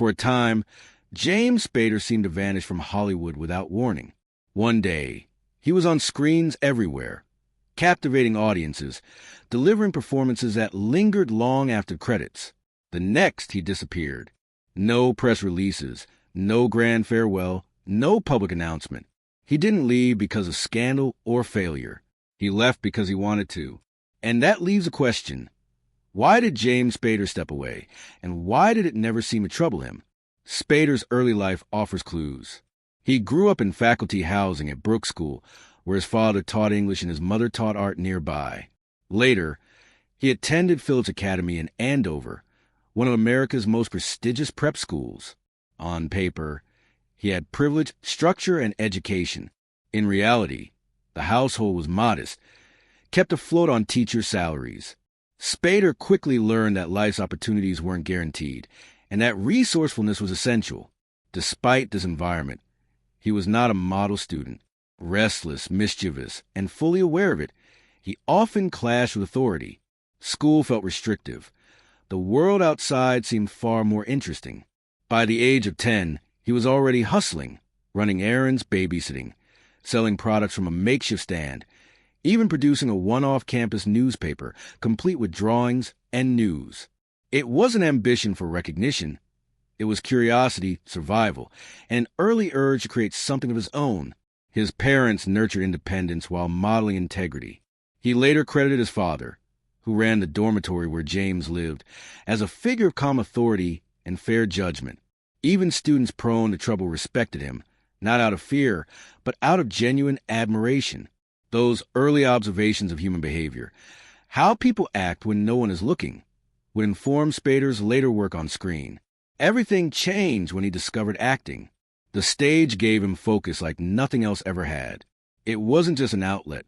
For a time, James Spader seemed to vanish from Hollywood without warning. One day, he was on screens everywhere, captivating audiences, delivering performances that lingered long after credits. The next, he disappeared. No press releases, no grand farewell, no public announcement. He didn't leave because of scandal or failure. He left because he wanted to. And that leaves a question. Why did James Spader step away, and why did it never seem to trouble him? Spader's early life offers clues. He grew up in faculty housing at Brooks School, where his father taught English and his mother taught art nearby. Later, he attended Phillips Academy in Andover, one of America's most prestigious prep schools. On paper, he had privilege, structure, and education. In reality, the household was modest, kept afloat on teacher salaries. Spader quickly learned that life's opportunities weren't guaranteed, and that resourcefulness was essential. Despite this environment, he was not a model student. Restless, mischievous, and fully aware of it, he often clashed with authority. School felt restrictive. The world outside seemed far more interesting. By the age of 10, he was already hustling, running errands, babysitting, selling products from a makeshift stand, even producing a one-off campus newspaper, complete with drawings and news. It wasn't ambition for recognition. It was curiosity, survival, and an early urge to create something of his own. His parents nurtured independence while modeling integrity. He later credited his father, who ran the dormitory where James lived, as a figure of calm authority and fair judgment. Even students prone to trouble respected him, not out of fear, but out of genuine admiration. Those early observations of human behavior, how people act when no one is looking, would inform Spader's later work on screen. Everything changed when he discovered acting. The stage gave him focus like nothing else ever had. It wasn't just an outlet.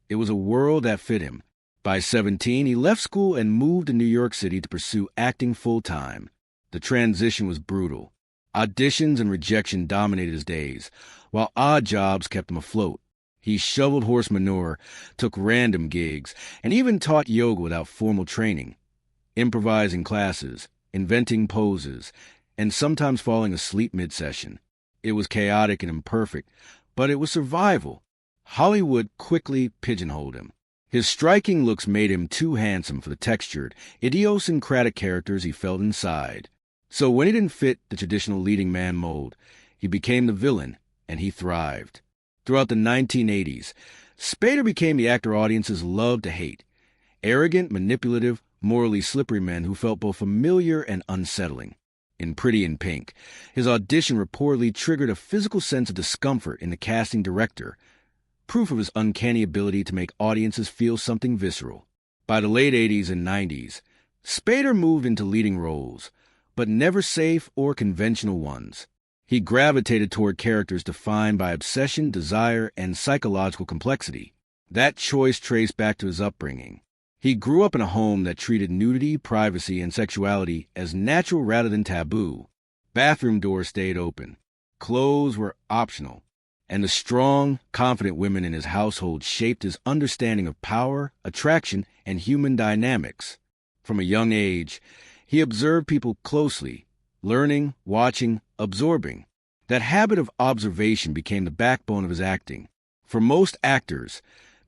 It was a world that fit him. By 17, he left school and moved to New York City to pursue acting full-time. The transition was brutal. Auditions and rejection dominated his days, while odd jobs kept him afloat. He shoveled horse manure, took random gigs, and even taught yoga without formal training, improvising classes, inventing poses, and sometimes falling asleep mid-session. It was chaotic and imperfect, but it was survival. Hollywood quickly pigeonholed him. His striking looks made him too handsome for the textured, idiosyncratic characters he felt inside. So when he didn't fit the traditional leading man mold, he became the villain, and he thrived. Throughout the 1980s, Spader became the actor audiences loved to hate. Arrogant, manipulative, morally slippery men who felt both familiar and unsettling. In Pretty in Pink, his audition reportedly triggered a physical sense of discomfort in the casting director, proof of his uncanny ability to make audiences feel something visceral. By the late 80s and 90s, Spader moved into leading roles, but never safe or conventional ones. He gravitated toward characters defined by obsession, desire, and psychological complexity. That choice traced back to his upbringing. He grew up in a home that treated nudity, privacy, and sexuality as natural rather than taboo. Bathroom doors stayed open. Clothes were optional. And the strong, confident women in his household shaped his understanding of power, attraction, and human dynamics. From a young age, he observed people closely, learning, watching, absorbing. That habit of observation became the backbone of his acting. For most actors,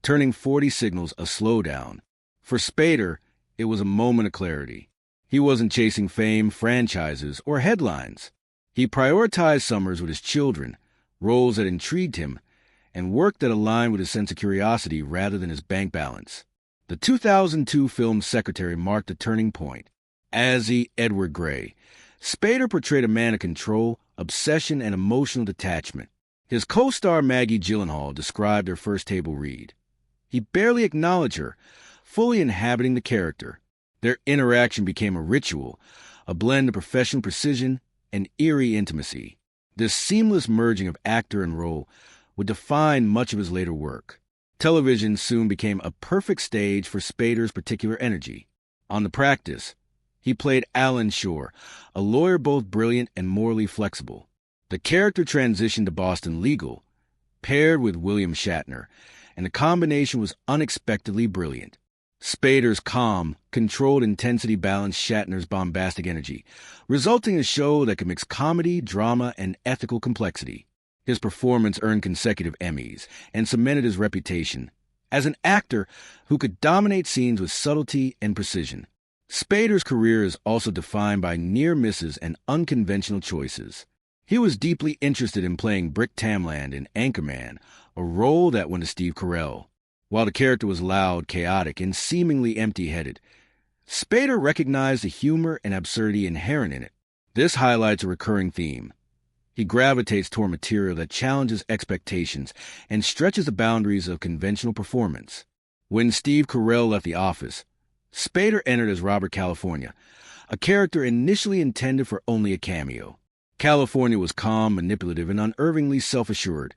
turning 40 signals a slowdown. For Spader, it was a moment of clarity. He wasn't chasing fame, franchises, or headlines. He prioritized summers with his children, roles that intrigued him, and work that aligned with his sense of curiosity rather than his bank balance. The 2002 film Secretary marked a turning point. As Edward Gray, Spader portrayed a man of control, obsession, and emotional detachment. His co-star Maggie Gyllenhaal described her first table read. He barely acknowledged her, fully inhabiting the character. Their interaction became a ritual, a blend of professional precision and eerie intimacy. This seamless merging of actor and role would define much of his later work. Television soon became a perfect stage for Spader's particular energy. On The Practice, he played Alan Shore, a lawyer both brilliant and morally flexible. The character transitioned to Boston Legal, paired with William Shatner, and the combination was unexpectedly brilliant. Spader's calm, controlled intensity balanced Shatner's bombastic energy, resulting in a show that could mix comedy, drama, and ethical complexity. His performance earned consecutive Emmys and cemented his reputation as an actor who could dominate scenes with subtlety and precision. Spader's career is also defined by near misses and unconventional choices. He was deeply interested in playing Brick Tamland in Anchorman, a role that went to Steve Carell. While the character was loud, chaotic, and seemingly empty-headed, Spader recognized the humor and absurdity inherent in it. This highlights a recurring theme. He gravitates toward material that challenges expectations and stretches the boundaries of conventional performance. When Steve Carell left The Office, Spader entered as Robert California, a character initially intended for only a cameo. California was calm, manipulative, and unerringly self-assured,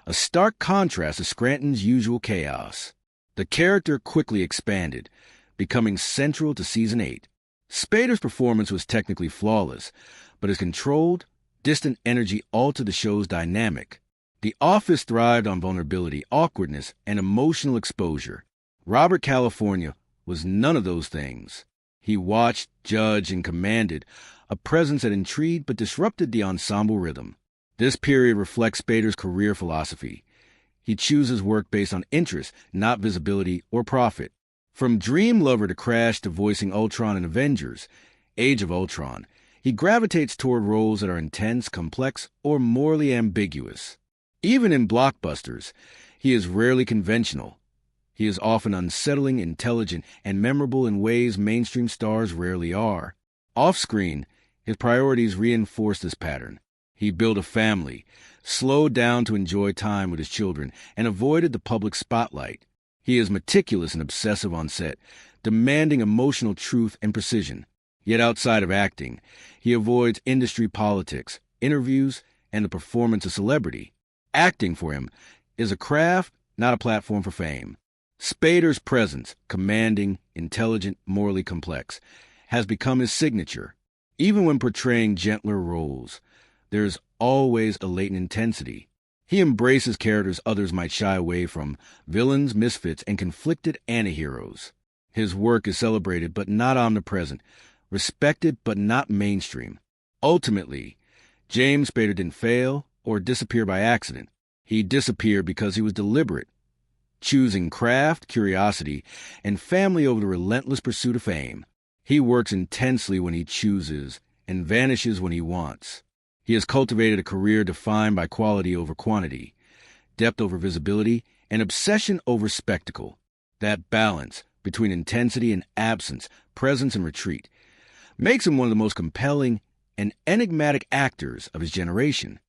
a stark contrast to Scranton's usual chaos. The character quickly expanded, becoming central to Season 8. Spader's performance was technically flawless, but his controlled, distant energy altered the show's dynamic. The Office thrived on vulnerability, awkwardness, and emotional exposure. Robert California was none of those things. He watched, judged, and commanded, a presence that intrigued but disrupted the ensemble rhythm. This period reflects Spader's career philosophy. He chooses work based on interest, not visibility or profit. From Dream Lover to Crash to voicing Ultron in Avengers, Age of Ultron, he gravitates toward roles that are intense, complex, or morally ambiguous. Even in blockbusters, he is rarely conventional. He is often unsettling, intelligent, and memorable in ways mainstream stars rarely are. Off-screen, his priorities reinforce this pattern. He built a family, slowed down to enjoy time with his children, and avoided the public spotlight. He is meticulous and obsessive on set, demanding emotional truth and precision. Yet outside of acting, he avoids industry politics, interviews, and the performance of celebrity. Acting for him is a craft, not a platform for fame. Spader's presence, commanding, intelligent, morally complex, has become his signature. Even when portraying gentler roles, there's always a latent intensity. He embraces characters others might shy away from, villains, misfits, and conflicted antiheroes. His work is celebrated but not omnipresent, respected but not mainstream. Ultimately, James Spader didn't fail or disappear by accident. He disappeared because he was deliberate, choosing craft, curiosity, and family over the relentless pursuit of fame. He works intensely when he chooses and vanishes when he wants. He has cultivated a career defined by quality over quantity, depth over visibility, and obsession over spectacle. That balance between intensity and absence, presence and retreat, makes him one of the most compelling and enigmatic actors of his generation.